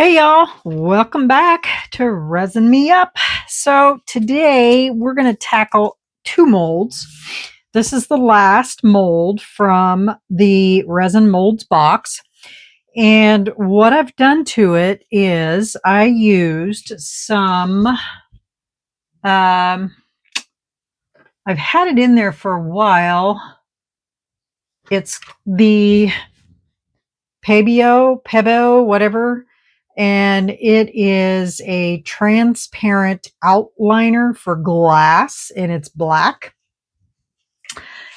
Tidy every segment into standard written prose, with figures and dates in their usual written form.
Hey y'all, welcome back to Resin Me Up. So today we're going to tackle two molds. This is the last mold from the Resin Molds box. And what I've done to it is I used some, I've had it in there for a while. It's the Pebo, whatever. And it is a transparent outliner for glass, and it's black.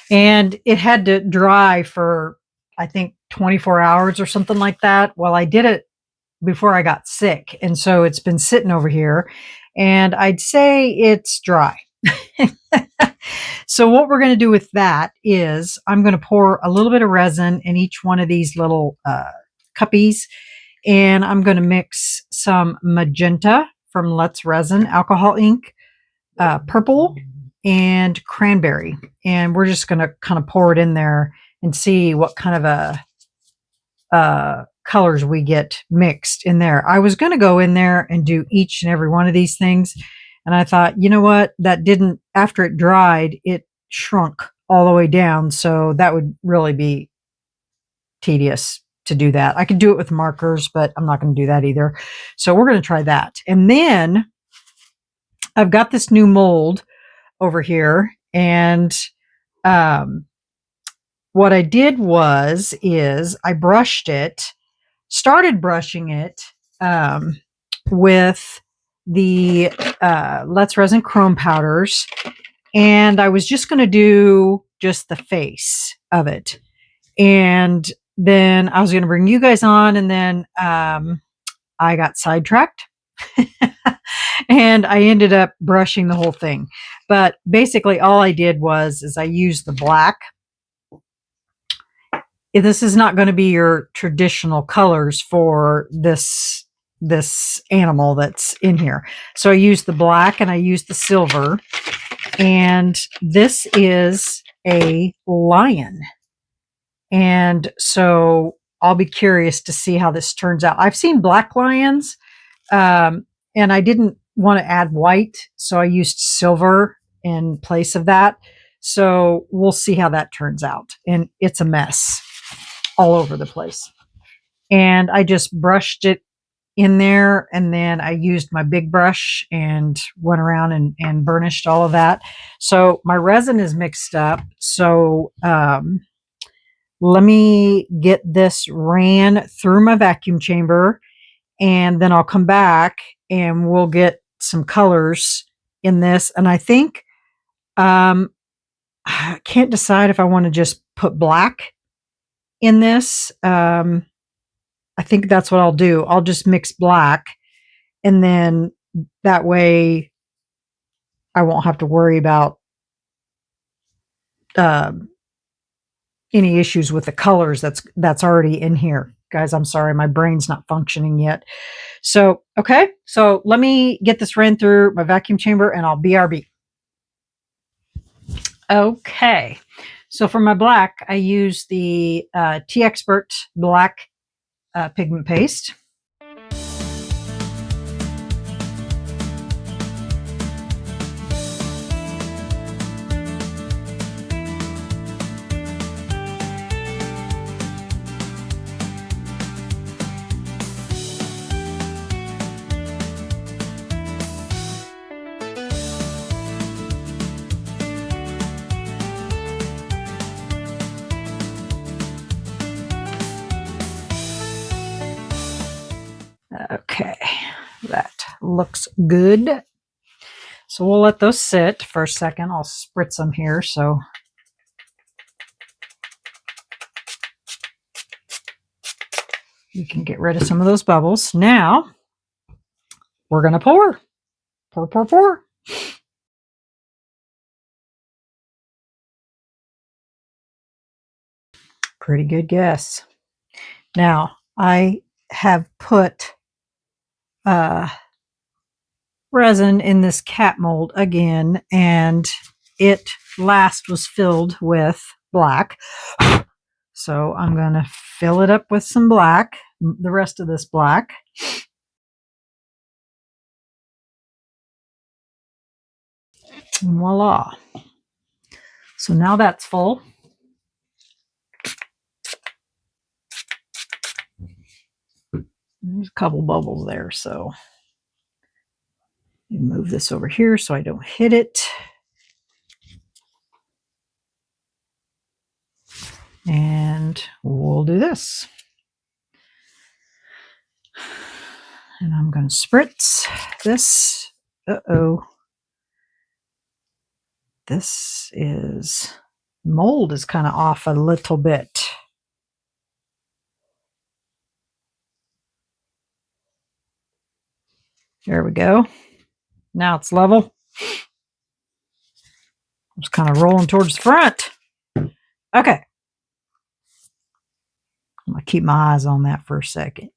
And it had to dry for, I think, 24 hours or something like that. Well, I did it before I got sick, and so it's been sitting over here, and I'd say it's dry. So what we're going to do with that is I'm going to pour a little bit of resin in each one of these little cuppies. And I'm going to mix some magenta from Let's Resin alcohol ink, purple, and cranberry. And we're just going to kind of pour it in there and see what kind of colors we get mixed in there. I was going to go in there and do each and every one of these things. And I thought, you know what? That didn't, after it dried, it shrunk all the way down. So that would really be tedious to do that. I could do it with markers, but I'm not going to do that either. So we're going to try that. And then I've got this new mold over here. And what I did is I brushed it, started brushing it with the Let's Resin chrome powders. And I was just going to do just the face of it. And then I was going to bring you guys on, and then I got sidetracked and I ended up brushing the whole thing. But basically all I did is I used the black. This is not going to be your traditional colors for this animal that's in here. So I used the black and I used the silver, and this is a lion. And so I'll be curious to see how this turns out. I've seen black lions, and I didn't want to add white, so I used silver in place of that. So we'll see how that turns out. And it's a mess all over the place. And I just brushed it in there, and then I used my big brush and went around and burnished all of that. So my resin is mixed up. So let me get this ran through my vacuum chamber, and then I'll come back and we'll get some colors in this. And I think I can't decide if I want to just put black in this. I think that's what I'll do. I'll just mix black, and then that way I won't have to worry about any issues with the colors that's already in here. Guys, I'm sorry, my brain's not functioning yet. So, okay, so let me get this ran through my vacuum chamber, and I'll BRB. Okay, so for my black, I use the TEEXPERT black pigment paste. Okay, that looks good. So we'll let those sit for a second. I'll spritz them here so we can get rid of some of those bubbles. Now we're going to pour. Pour. Pretty good guess. Now I have put resin in this cat mold again, and it last was filled with black. So I'm going to fill it up with some black, the rest of this black. And voila. So now that's full. There's a couple bubbles there, so move this over here so I don't hit it. And we'll do this. And I'm going to spritz this. Uh-oh. This is, mold is kind of off a little bit. There we go. Now it's level. It's kind of rolling towards the front. Okay. I'm going to keep my eyes on that for a second.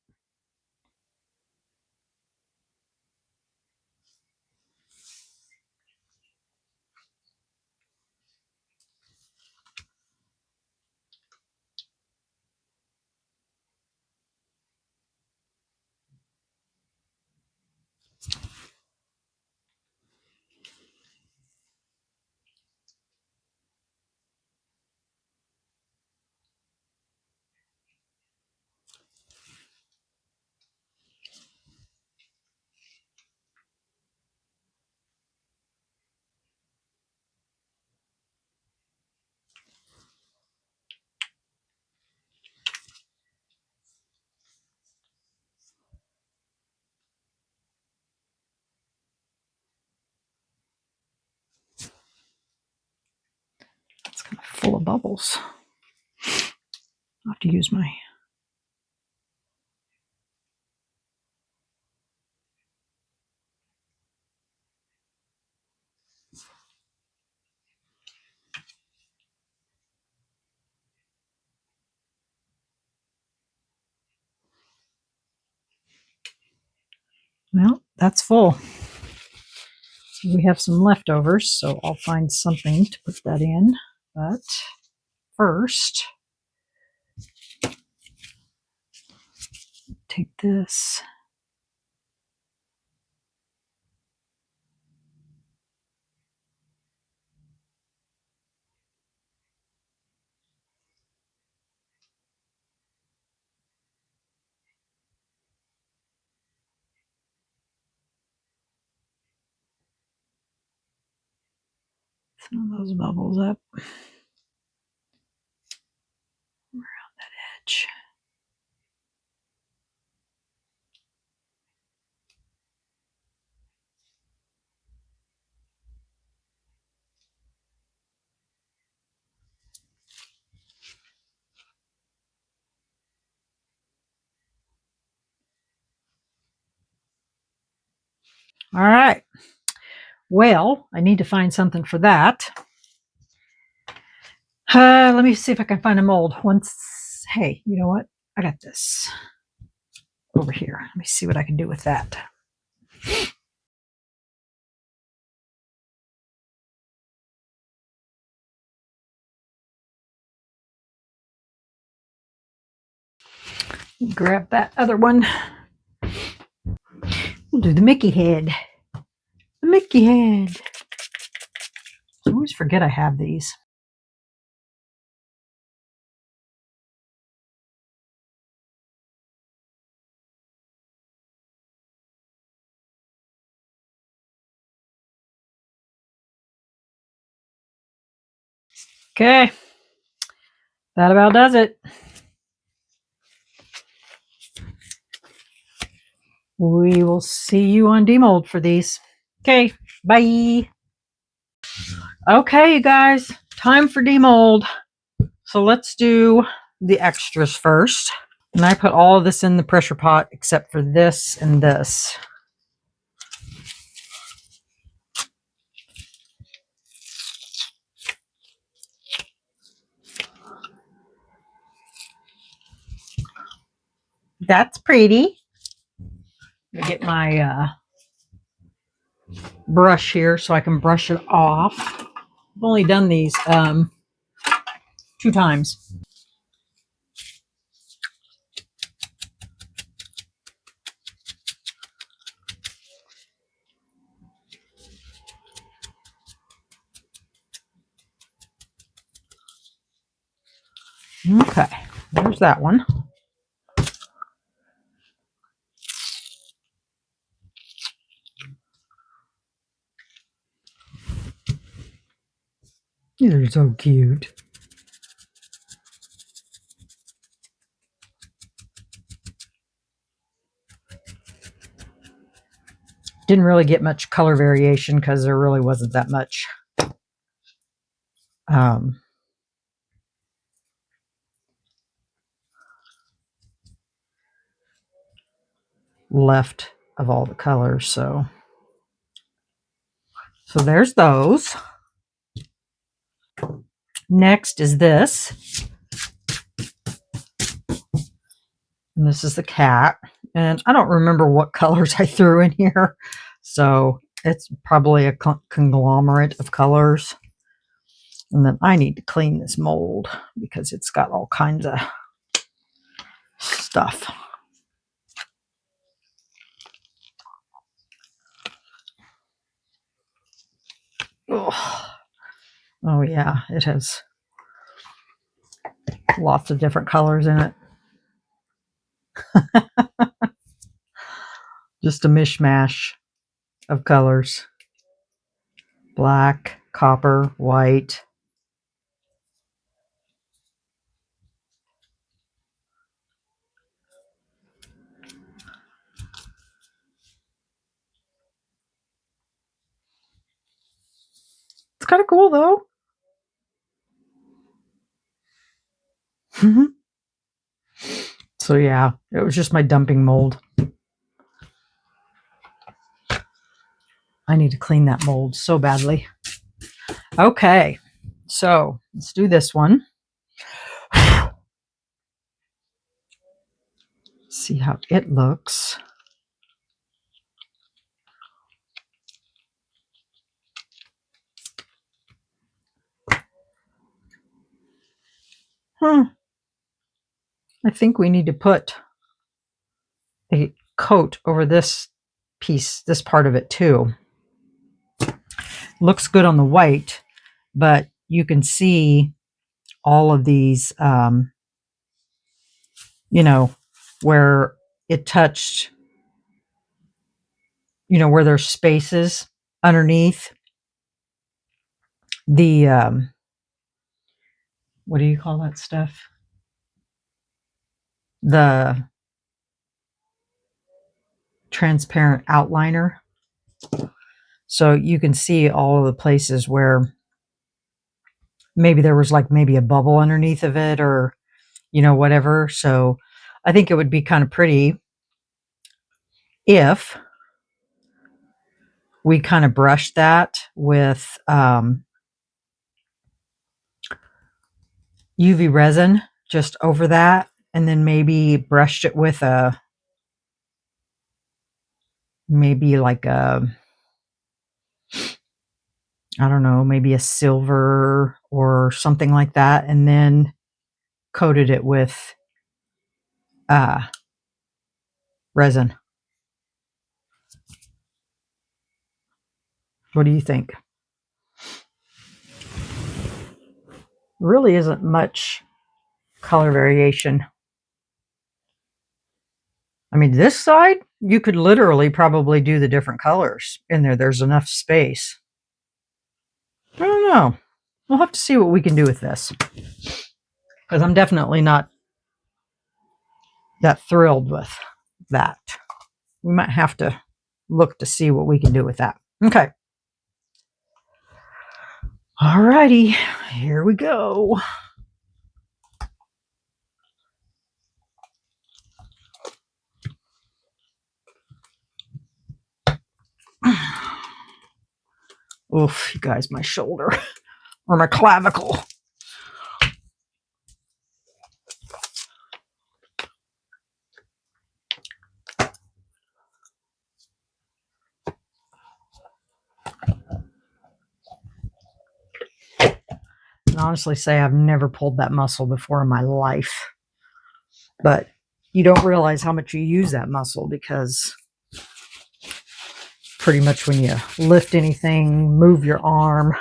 It's kind of full of bubbles. I'll have to use my... Well, that's full. So we have some leftovers, so I'll find something to put that in. But first, take this. Some of those bubbles up around that edge. All right. Well, I need to find something for that. Let me see if I can find a mold. Hey, you know what? I got this over here. Let me see what I can do with that. Grab that other one. We'll do the Mickey head. The Mickey head. I always forget I have these. Okay. That about does it. We will see you on demold for these. Okay. Bye. Okay, you guys. Time for demold. So let's do the extras first. And I put all of this in the pressure pot except for this and this. That's pretty. Let me get my brush here so I can brush it off. I've only done these 2 times. Okay, there's that one. These are so cute. Didn't really get much color variation because there really wasn't that much left of all the colors. So there's those. Next is this. And this is the cat. And I don't remember what colors I threw in here. So it's probably a conglomerate of colors. And then I need to clean this mold because it's got all kinds of stuff. Oh, oh yeah, it has lots of different colors in it. Just a mishmash of colors. Black, copper, white. It's kind of cool though. So yeah, it was just my dumping mold. I need to clean that mold so badly. Okay, so let's do this one. See how it looks. I think we need to put a coat over this piece, this part of it too. Looks good on the white, but you can see all of these, you know, where it touched, you know, where there's spaces underneath the, what do you call that stuff? The transparent outliner. So you can see all of the places where maybe there was like maybe a bubble underneath of it or, you know, whatever. So I think it would be kind of pretty if we kind of brushed that with UV resin just over that, and then maybe brushed it with a, maybe like a, I don't know, maybe a silver or something like that, and then coated it with resin. What do you think? Really isn't much color variation. I mean, this side, you could literally probably do the different colors in there. There's enough space. I don't know. We'll have to see what we can do with this, because I'm definitely not that thrilled with that. We might have to look to see what we can do with that. Okay. Alrighty, here we go. Oof, you guys, my shoulder or my clavicle. And honestly say I've never pulled that muscle before in my life. But you don't realize how much you use that muscle, because pretty much when you lift anything, move your arm,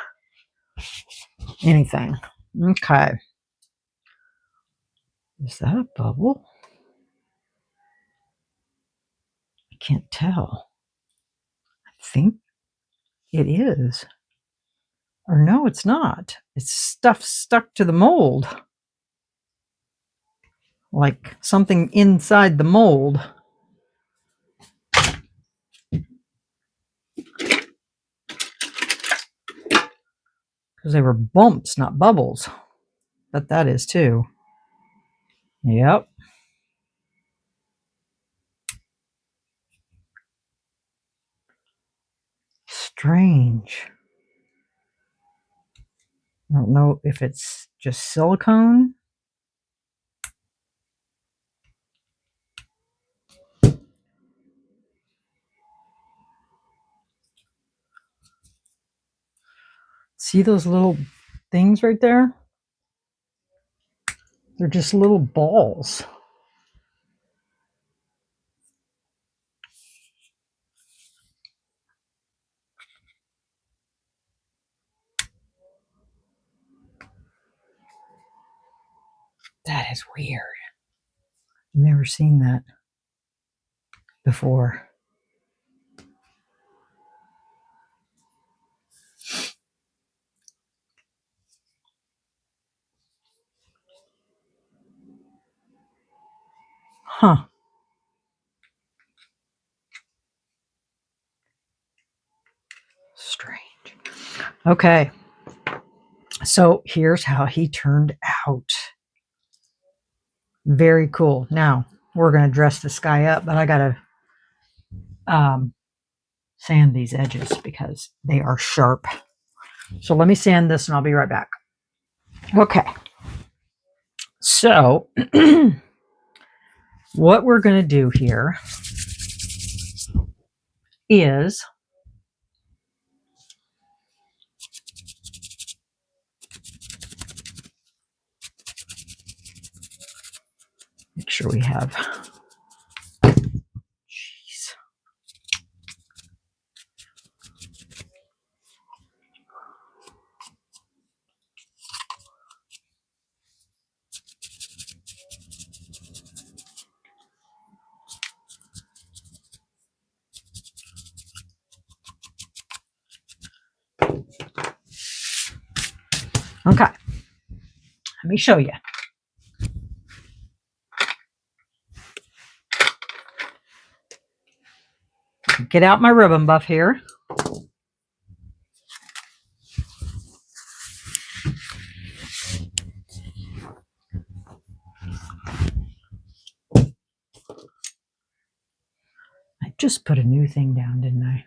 anything. Okay. Is that a bubble? I can't tell. I think it is. Or no, it's not. It's stuff stuck to the mold. Like something inside the mold. Because they were bumps, not bubbles. But that is too. Yep. Strange. I don't know if it's just silicone. See those little things right there? They're just little balls. That is weird. I've never seen that before. Huh. Strange. Okay. So here's how he turned out. Very cool. Now we're going to dress this guy up, but I got to sand these edges because they are sharp. So let me sand this and I'll be right back. Okay. So what we're going to do here is make sure we have, jeez. Okay. Let me show you. Get out my ribbon buff here. I just put a new thing down, didn't I?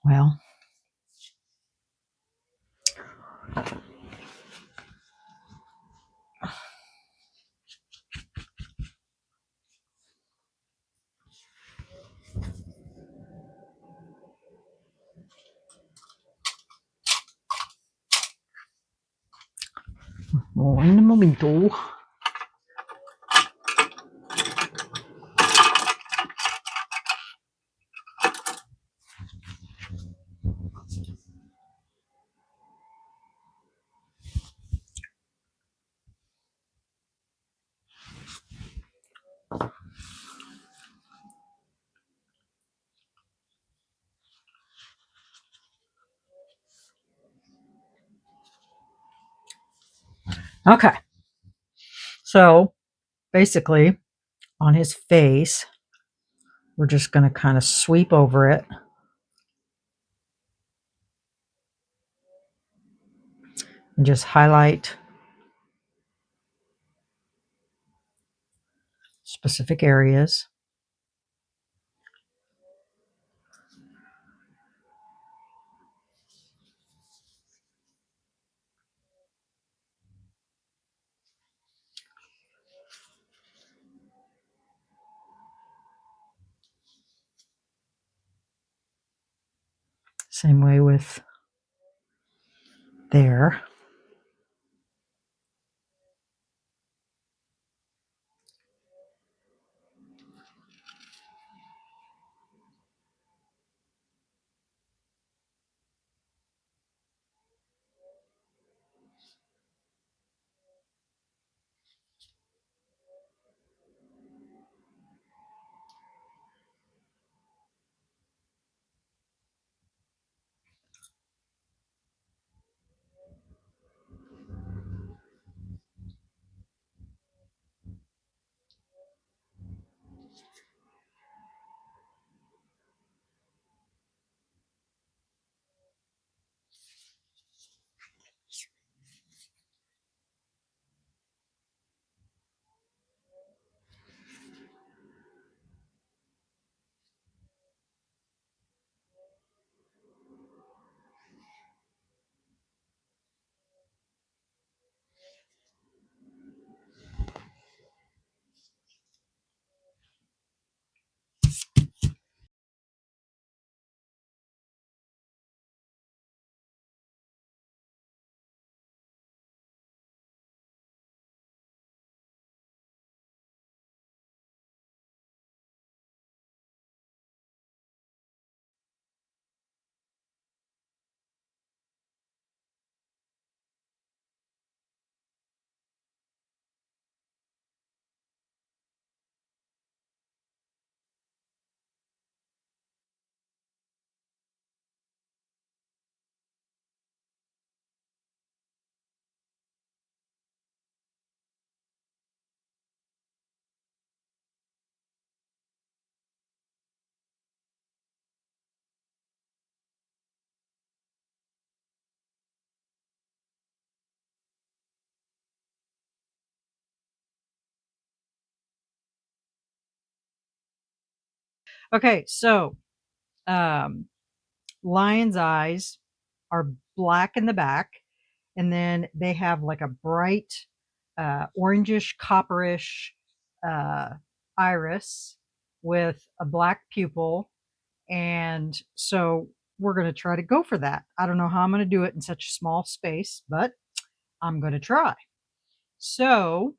Well, un momento. Okay. So basically on his face, we're just going to kind of sweep over it. And just highlight specific areas. Same way with there. Okay, so lion's eyes are black in the back, and then they have like a bright orangish, copperish iris with a black pupil. And so we're going to try to go for that. I don't know how I'm going to do it in such a small space, but I'm going to try. So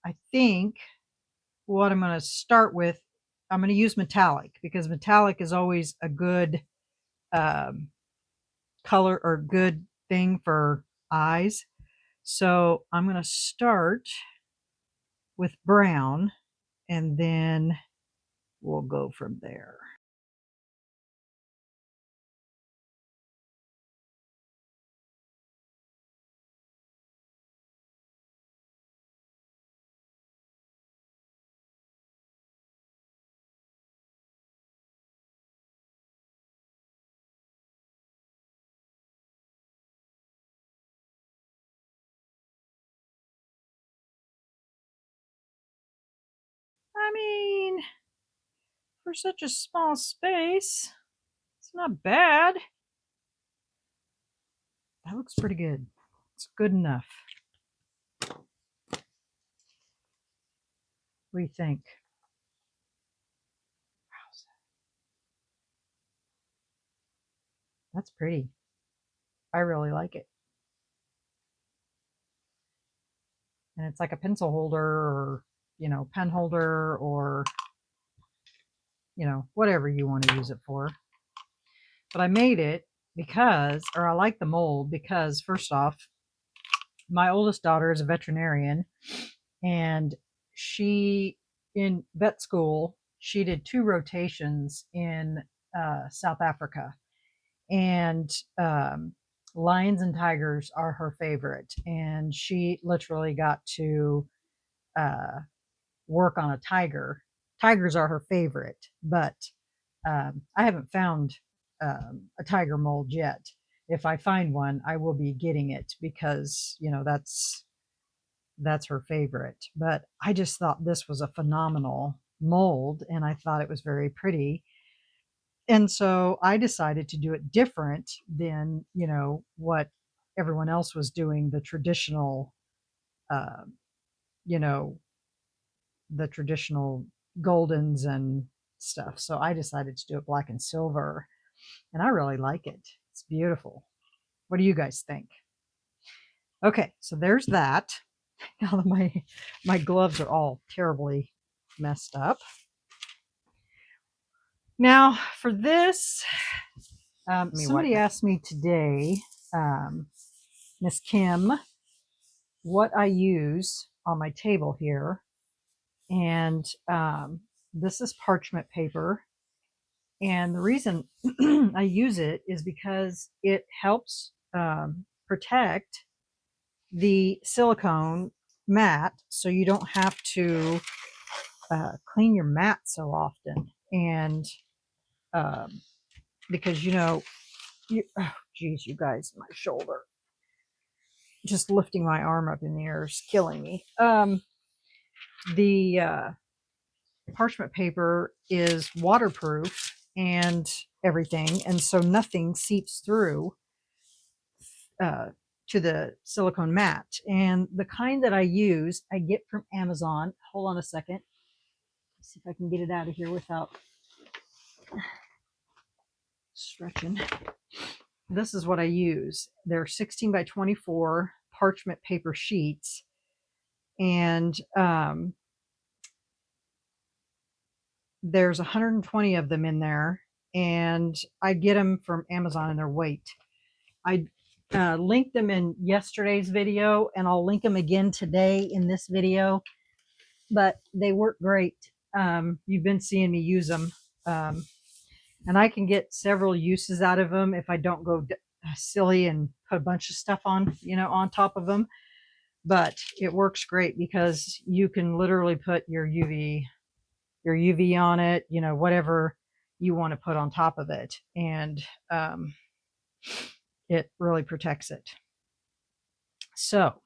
I think what I'm going to start with, I'm going to use metallic because metallic is always a good um, color or good thing for eyes. So I'm going to start with brown and then we'll go from there. I mean, for such a small space, it's not bad. That looks pretty good. It's good enough. What do you think? That's pretty. I really like it. And it's like a pencil holder or, pen holder or, whatever you want to use it for. But I made it because, or I like the mold because, first off, my oldest daughter is a veterinarian, and she, in vet school, she did 2 rotations in South Africa. And lions and tigers are her favorite. And she literally got to uh, work on a tiger. Tigers are her favorite, but I haven't found a tiger mold yet. If I find one, I will be getting it because that's her favorite. But I just thought this was a phenomenal mold, and I thought it was very pretty. And so I decided to do it different than what everyone else was doing, the traditional, uh, you know, the traditional goldens and stuff. So I decided to do it black and silver, and I really like it. It's beautiful. What do you guys think? Okay, so there's that. Now that my gloves are all terribly messed up. Now for this, somebody asked me today, Miss Kim, what I use on my table here, and this is parchment paper. And the reason I use it is because it helps protect the silicone mat so you don't have to clean your mat so often. And because, oh, geez, you guys, my shoulder, just lifting my arm up in the air is killing me. The parchment paper is waterproof and everything, and so nothing seeps through uh, to the silicone mat. And the kind that I use, I get from Amazon. Hold on a second. Let's see if I can get it out of here without stretching. This is what I use. They're 16 by 24 parchment paper sheets, and there's 120 of them in there, and I get them from Amazon in their weight. I linked them in yesterday's video, and I'll link them again today in this video, but they work great. You've been seeing me use them, and I can get several uses out of them if I don't go silly and put a bunch of stuff on, on top of them. But it works great because you can literally put your UV on it, whatever you want to put on top of it, and it really protects it. So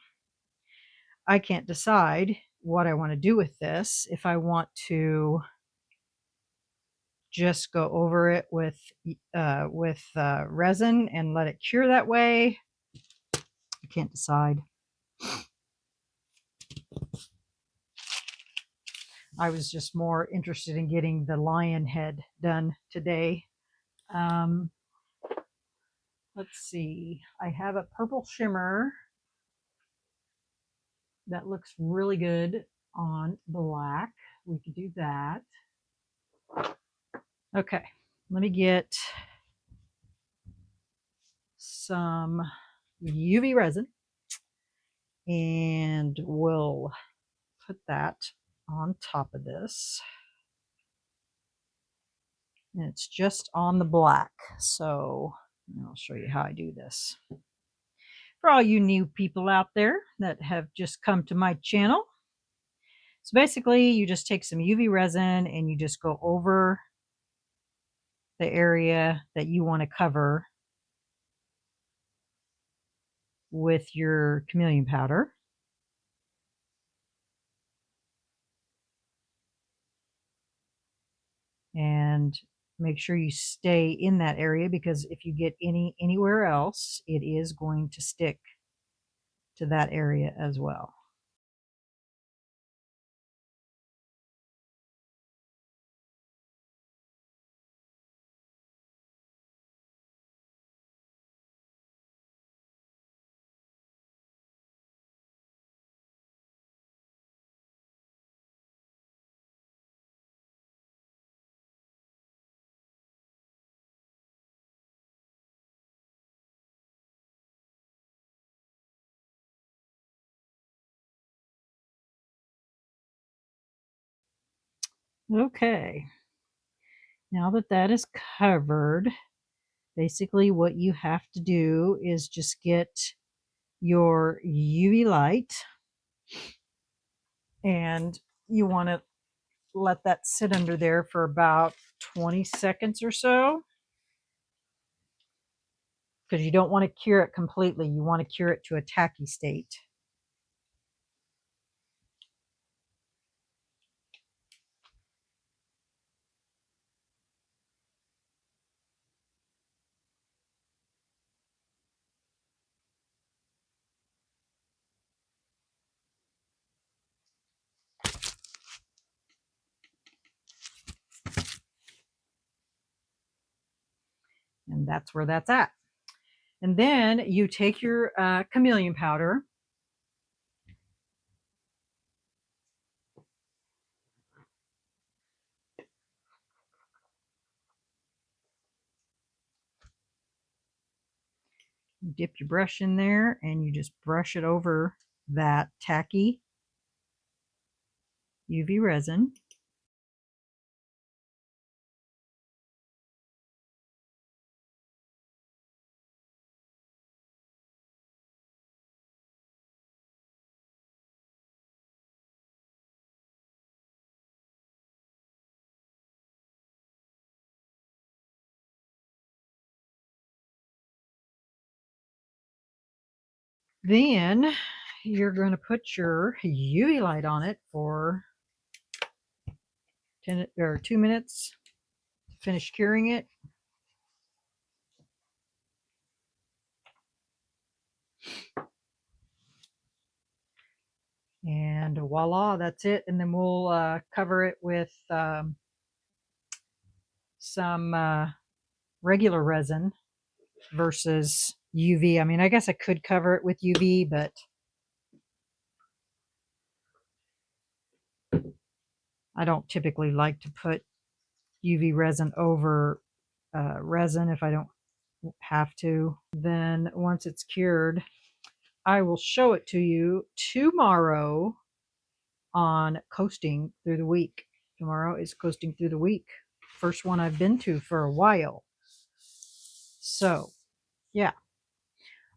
I can't decide what I want to do with this. If I want to just go over it with resin and let it cure that way. I can't decide. I was just more interested in getting the lion head done today. Let's see. I have a purple shimmer that looks really good on black. We could do that. Okay, let me get some UV resin and we'll put that on top of this. And it's just on the black. So I'll show you how I do this. For all you new people out there that have just come to my channel. So basically you just take some UV resin and you just go over the area that you want to cover with your chameleon powder. And make sure you stay in that area, because if you get anywhere else, it is going to stick to that area as well. Okay, now that that is covered, basically what you have to do is just get your UV light, and you want to let that sit under there for about 20 seconds or so, because you don't want to cure it completely. You want to cure it to a tacky state. And that's where that's at. And then you take your chameleon powder, you dip your brush in there, and you just brush it over that tacky UV resin. Then you're going to put your UV light on it for 10 or 2 minutes to finish curing it. And voila, that's it. And then we'll cover it with some regular resin versus UV. I mean, I guess I could cover it with UV, but I don't typically like to put UV resin over resin if I don't have to. Then once it's cured, I will show it to you tomorrow on Coasting Through the Week. Tomorrow is Coasting Through the Week. First one I've been to for a while. So, yeah.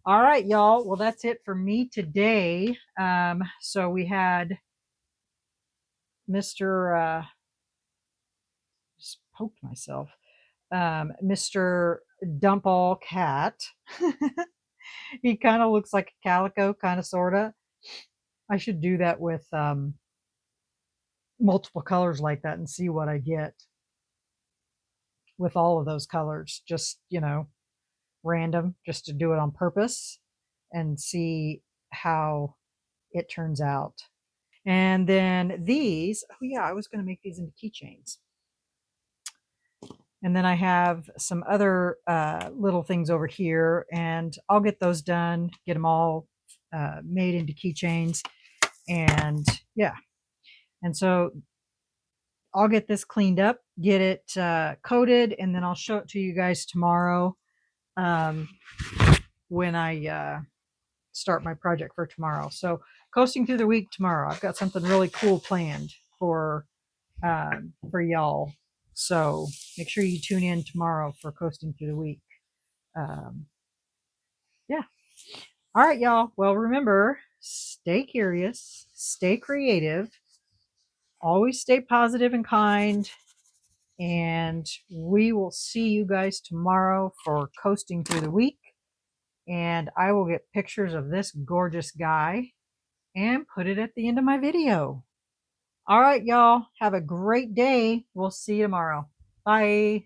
All right, y'all. Well, that's it for me today. So we had Mr. Just poked myself. Mr. Dump All Cat. He kind of looks like a calico, kind of, sort of. I should do that with multiple colors like that and see what I get. with all of those colors, just, random, just to do it on purpose and see how it turns out. And then these, oh yeah, I was going to make these into keychains. And then I have some other little things over here, and I'll get those done, get them all made into keychains. And yeah, and so I'll get this cleaned up, get it coated, and then I'll show it to you guys tomorrow um, when I start my project for tomorrow. So coasting through the week tomorrow, I've got something really cool planned for y'all. So make sure you tune in tomorrow for coasting through the week. Um, yeah. All right, y'all. Well, remember, stay curious, stay creative, always stay positive and kind. And we will see you guys tomorrow for coasting through the week. And I will get pictures of this gorgeous guy and put it at the end of my video. All right, y'all. Have a great day. We'll see you tomorrow. Bye.